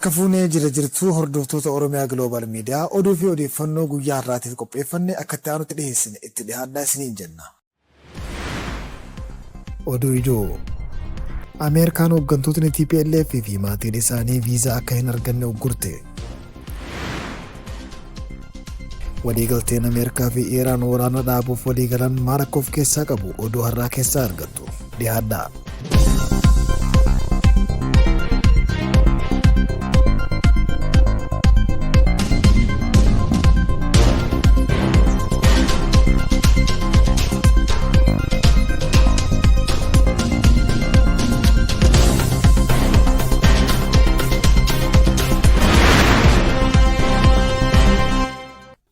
Harka fuunee jirtu hordoftoota Oromiyaa Global Media oduu fi odeeffannoo guyyaa har'aatiif qopheeffanne akka itti aanutti dhiyeessine itti dhiyaadhaa isiniin jenna. Oduu ijoo Ameerikaan hooggantootni TPLF fi maatiin isaanii viizaa akka hin arganne uggurte. Waliigalteen Ameerikaa fi Iraan waraana dhaabuuf waliigalan maal akka of keessaa qabu oduu har'aa keessaa argattu. Dhiyaadhaa.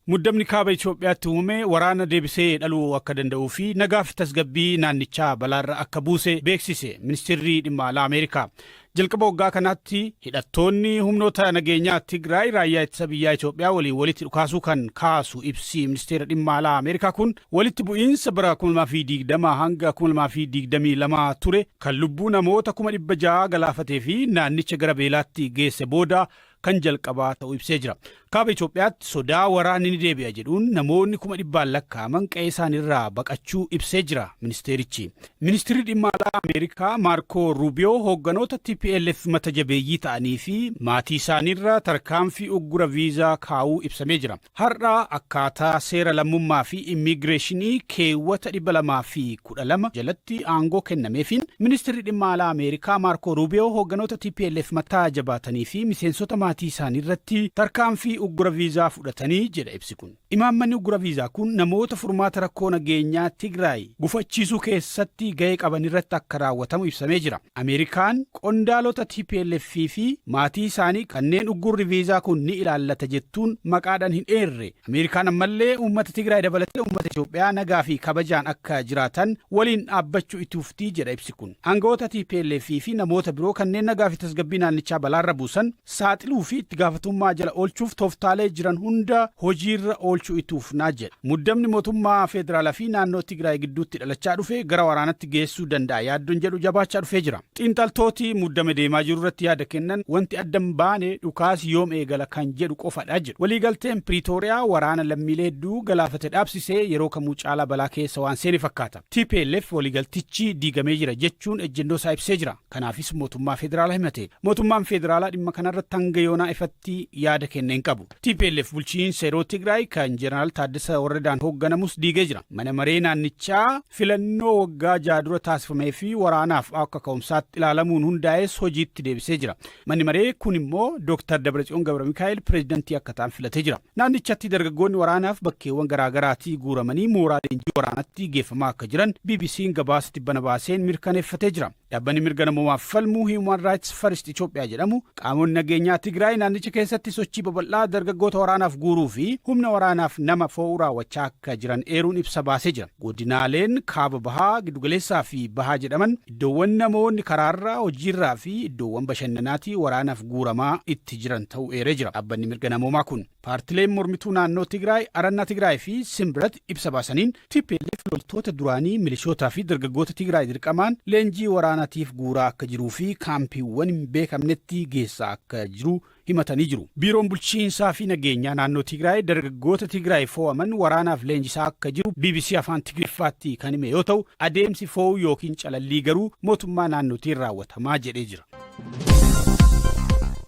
Muddamni kaaba Itoophiyaatti uumame waraana deebisee dhaluu akka danda'uu fi nagaaf tasgabbii naannichaa balaarra akka buuse beeksise ministeerri dhimma alaa Ameerikaa. Jalqaba waggaa kanaatti hidhattoonni humnoota nageenyaa Tigraay raayyaa ittisa biyyaa Itoophiyaa waliin walitti dhukaasuu kan kaasu ibsi ministeera dhimma alaa Ameerikaa kun walitti bu'iinsa bara 2020 hanga 2022 ture kan lubbuu namoota 600,000 galaafatee fi naannicha gara beelaatti geesse booda kan jalqabaa ta'uu ibsee jira. Kaaba Itoophiyaatti sodaa waraanni ni deebi'a jedhuun namoonni 100,000 lakkaa'aman qe'ee isaaniirraa baqachuu ibsee jira ministeerichi. Ministeerri dhimma alaa Ameerikaa Maarko Ruubiyoo hoogganoota TPLF mata jabeeyyii ta'anii fi maatii isaaniirraa tarkaanfii uggura viizaa kaa'uu ibsamee jira. Har'a akkaataa seera lammummaa fi immigireeshinii keewwata 212 jalatti aangoo kennameefiin ministeerri dhimma alaa Ameerikaa Maarko Ruubiyoo hoogganoota TPLF mataa jabaatanii fi miseensota maatii isaaniirratti tarkaanfii uggura viizaa fudhatanii jedha ibsi kun. Imaammanni uggura viizaa kun namoota furmaata rakkoo nageenyaa Tigraay gufachiisuu keessatti gahee qaban irratti akka raawwatamu ibsamee jira. Ameerikaan qondaalota TPLF fi maatii isaanii kanneen uggurri viizaa kun ni ilaallata jettuun maqaadhaan hin eerre. Ameerikaan ammallee uummata Tigraay dabalatee uummata Itoophiyaa nagaa fi kabajaan akka jiraatan waliin dhaabbachuu itti fuftii jedha ibsi kun. Aangawoota TPLF fi namoota biroo kanneen nagaa fi tasgabbii naannichaa balaarra buusan saaxiluu fi itti gaafatummaa jala oolchuuf tooftaalee jiran hunda hojiirra oolchuu itti fufnaa jedha. Muddamni mootummaa federaalaa fi naannoo Tigraay gidduutti dhalachaa dhufe gara waraanatti geessuu danda'a yaaddoon jedhu jabaachaa dhufee jira. Xiinxaltooti muddame deemaa jiru irratti yaada kennan wanti addan baane dhukaas yoom eegala kan jedhu qofadha jedhu. Waliigalteen Piriitooriyaa waraana lammiilee hedduu galaafate dhaabsisee yeroo kamuu caalaa balaa keessa waan seene fakkaata. TPLF waliigaltichi diigamee jira jechuun ejjennoo isaa ibsee jira. Kanaafis mootummaa federaalaa himate. Mootummaan federaalaa dhimma kanarratti hanga yoonaa ifatti yaada kenneen qabu. TPLF bulchiinsa yeroo Tigraay kan Jeneraal Taaddasaa Warradaan hoogganamus diigee jira. Mana maree naannichaa filannoo waggaa jaadura taasifamee fi waraanaaf akka ka'umsaatti ilaalamuun hundaa'es hojiitti deebisee jira. Manni maree kun immoo Dr. Dabratsiyoon Gabramikaa'el pireezidantii akka ta'an filatee jira. Naannichatti dargaggoonni waraanaaf bakkeewwan garaagaraatii guuramanii mooraa leenjii waraanatti geeffamaa akka jiran BBC'n gabaasa tibbana baaseen mirkaneeffatee jira. Dhaabbanni mirga namoomaaf falmuu Human Rights First Itoophiyaa jedhamu qaamonni nageenyaa Tigraay naannicha keessatti sochii babal'aa dargaggoota waraanaaf guuruu fi humna waraanaaf nama fo'uu raawwachaa akka jiran eeruun ibsa baasee jira. Godinaaleen kaaba bahaa, giddugaleessaa fi bahaa jedhaman iddoowwan namoonni karaarraa, hojiirraa fi iddoowwan bashannanaatii waraanaaf guuramaa itti jiran ta'uu eeree jira. Dhaabbanni mirga namoomaa kun paartileen mormituu naannoo Tigraay, Arannaa Tigraay fi Simbirat ibsa baasaniin TPLF loltoota duraanii milishootaa fi dargaggoota Tigraay dirqamaan leenjii waraanaatiif guuraa akka jiruu fi kaampiiwwan hin beekamnetti geessaa akka jiru himatanii jiru. Biiroon bulchiinsaa fi nageenyaa naannoo Tigraay dargaggoota Tigraay fo'aman waraanaaf leenjisaa akka jiru BBC afaan Tigriffaatti kan hime yoo ta'u adeemsi fo'uu yookiin calallii garuu mootummaa naannootiin raawwatamaa jedhee jira.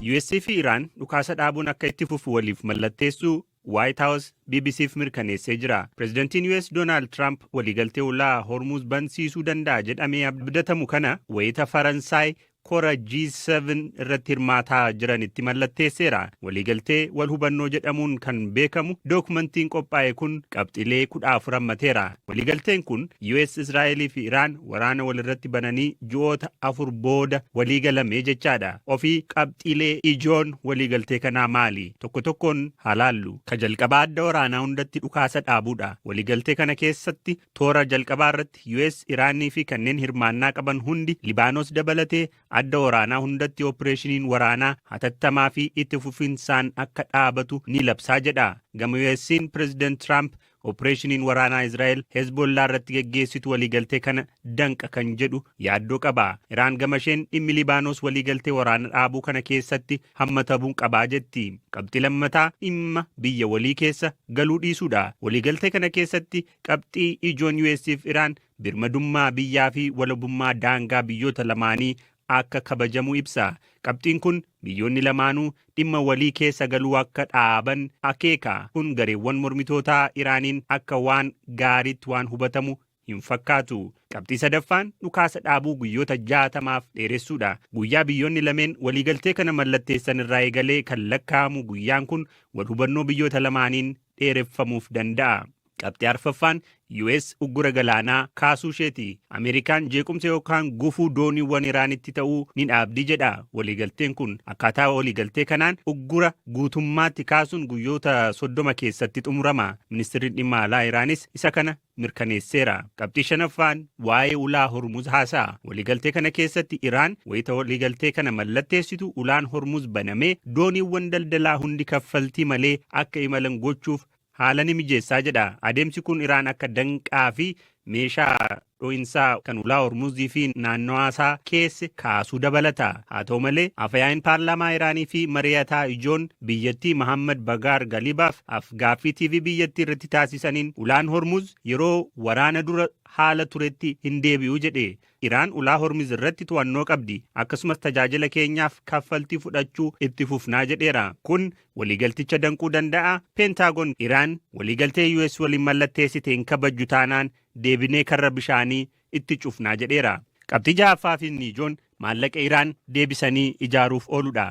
US fi Iraan dhukaasa dhaabuun akka itti fufu waliif mallatteessuu White House BBC'f mirkaneessee jira. Pireezidantiin US Donald Trump waliigaltee ulaa Hormuz bansiisuu danda'a jedhamee abdatamu kana wayita Faransaay kora G7 irratti hirmaataa jiranitti mallatteesseera. Waliigaltee wal hubannoo jedhamuun kan beekamu dookumentiin qophaa'e kun qabxilee 14 hammateera. Waliigalteen kun US, Israa'elii fi Iraan waraana walirratti bananii ji'oota 4 booda waliigalame jechaadha. Ofii qabxilee ijoon waliigaltee kanaa maali? Tokko tokkoon halaallu. Ka jalqabaa adda waraanaa hundatti dhukaasa dhaabuudha. Waliigaltee kana keessatti toora jalqabaa irratti US, Iraanii fi kanneen hirmaannaa qaban hundi Libaanos dabalatee adda waraanaa hundatti opereeshiniin waraanaa hatattamaa fi itti fufinsaan akka dhaabatu ni labsaa jedha. Gama US'n President Trump Opereeshiniin waraanaa Israa'el Hezbollaa irratti geggeessitu waliigaltee kana danqa kan jedhu yaaddoo qaba. Iraan gamasheen dhimmi Libaanos waliigaltee waraana dhaabuu kana keessatti hammatamuu qabaa jetti. Qabxii lammataa dhimma biyya walii keessa galuu dhiisuudha. Waliigaltee kana keessatti qabxii ijoon US'if Iraan birmadummaa biyyaa fi walabummaa daangaa biyyoota lamaanii akka kabajamu ibsa. Qabxiin kun biyyoonni lamaanuu dhimma walii keessa galuu akka dhaaban akeeka. Kun gareewwan mormitootaa Iraaniin akka waan gaariitti waan hubatamu hin fakkaatu. Qabxii sadaffaan dhukaasa dhaabuu guyyoota 60 dheeressuudha. Guyyaa biyyoonni lameen waliigaltee kana mallatteessan irraa eegalee kan lakkaa'amu guyyaan kun wal hubannoo biyyoota lamaaniin dheereffamuuf danda'a. Qabxii arfaffaan US uggura galaanaa kaasuu isheeti. Ameerikaan jeequmsa yookaan gufuu dooniiwwan Iraanitti ta'uu ni dhaabdi jedha. Waliigalteen kun akkaataa waliigaltee kanaan uggura guutummaatti kaasuun guyyoota 30 keessatti xumurama. Ministeerri dhimma alaa Iraanis isa kana mirkaneesseera. Qabxii shanaffaan waa'ee ulaa Hormuz haasa'a. Waliigaltee kana keessatti Iraan wayita waliigaltee kana mallatteessitu ulaan Hormuz banamee dooniiwwan daldalaa hundi kaffaltii malee akka imalan gochuuf haala ni mijeessaa jedha. Adeemsi kun Iraan akka danqaa fi meeshaa dho'insaa kan ulaa Hormuzii fi naannawaasaa keessa kaasuu dabalata. Haa ta'u malee afayaa'iin paarlaamaa Iraanii fi mari'ataa ijoon biyyattii Mohammad Bagaar Galibaaf gaaffii TV biyyattii irratti taasisaniin ulaan Hormuz yeroo waraana dura haala turetti hin deebi'u jedhe. Iraan ulaa Hormuz irratti to'annoo qabdi. Akkasumas tajaajila keenyaaf kaffaltii fudhachuu itti fufnaa jedheera. Kun waliigalticha danquu danda'a. Pentaagoon Iraan waliigaltee US waliin mallatteessite hin kabajju taanaan deebinee karra bishaanii itti cufnaa jedheera. Qabxii ja'affaa fi ijoon maallaqa Iraan deebisanii ijaaruuf ooludha.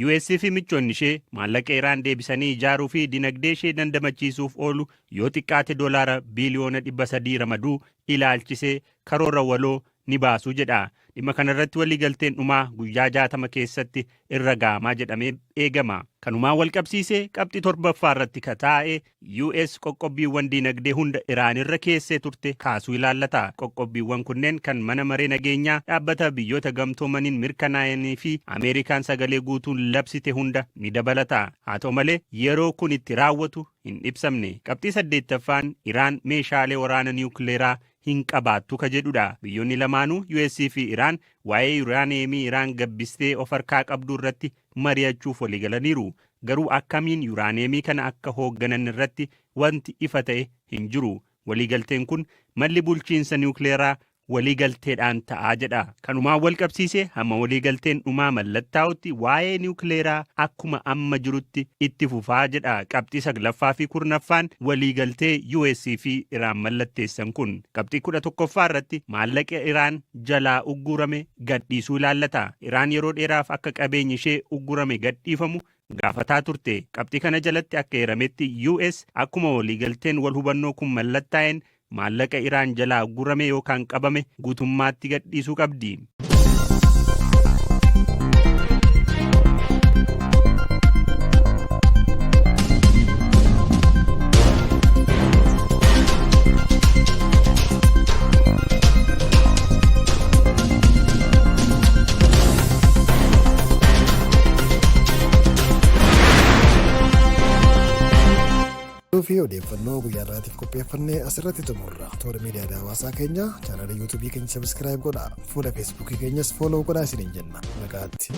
US fi michoonni ishee maallaqa Iraan deebisanii ijaaruu fi dinagdee ishee dandamachiisuuf oolu yoo xiqqaate $300 biliyoona ramaduu ilaalchisee karoora waloo ni baasuu jedha. Dhimma kanarratti waliigalteen dhumaa guyyaa 60 keessatti irra ga'amaa jedhamee eegama. Kanumaan wal qabsiisee qabxii 7ffaa irratti kataa'e US qoqqobbiiwwan dinagdee hunda Iraan irra keessee turte kaasuu ilaallata. Qoqqobbiiwwan kunneen kan mana maree nageenyaa dhaabbata biyyoota gamtoomaniin mirkanaa'anii fi Ameerikaan sagalee guutuun labsite hunda ni dabalata. Haa ta'u malee yeroo kun itti raawwatu hin ibsamne. Qabxii 8ffaan Iraan meeshaalee waraana niwukileeraa hin qabaattu ka jedhudha. Biyyoonni lamaanuu US fi Iraan waa'ee yuuraaniyeemii Iraan gabbistee of harkaa qabdu irratti mari'achuuf waliigalaniiru. Garuu akkamiin yuuraaniyeemii kana akka hoogganan irratti wanti ifa ta'e hin jiru. Waliigalteen kun malli bulchiinsa niwukileeraa waliigalteedhaan ta'aa jedha. Kanumaan wal qabsiisee hamma waliigalteen dhumaa mallattaa'utti waa'ee niwukileeraa akkuma amma jirutti itti fufaa jedha. Qabxii 9ffaa fi 10ffaan waliigaltee US fi Iraan mallatteessan kun. Qabxii 11ffaa irratti maallaqa Iraan jalaa uggurame gadhiisuu ilaallata. Iraan yeroo dheeraaf akka qabeenyi ishee uggurame gadhiifamu gaafataa turte. Qabxii kana jalatti akka hirametti US akkuma waliigalteen wal hubannoo kun mallattaa'een maallaqa Iraan jalaa uggurame yookaan qabame guutummaatti gadhiisuu qabdi. fi odeeffannoo guyyaa irraatiif qopheeffannee asirratti xumurra. Toora miidiyaa hawaasaa keenya chaanala yuutuubii keenya sabiskiraayib godhaa. Fuula feesbuukii keenyas fooloo godhaa isiniin jenna. Nagaatti.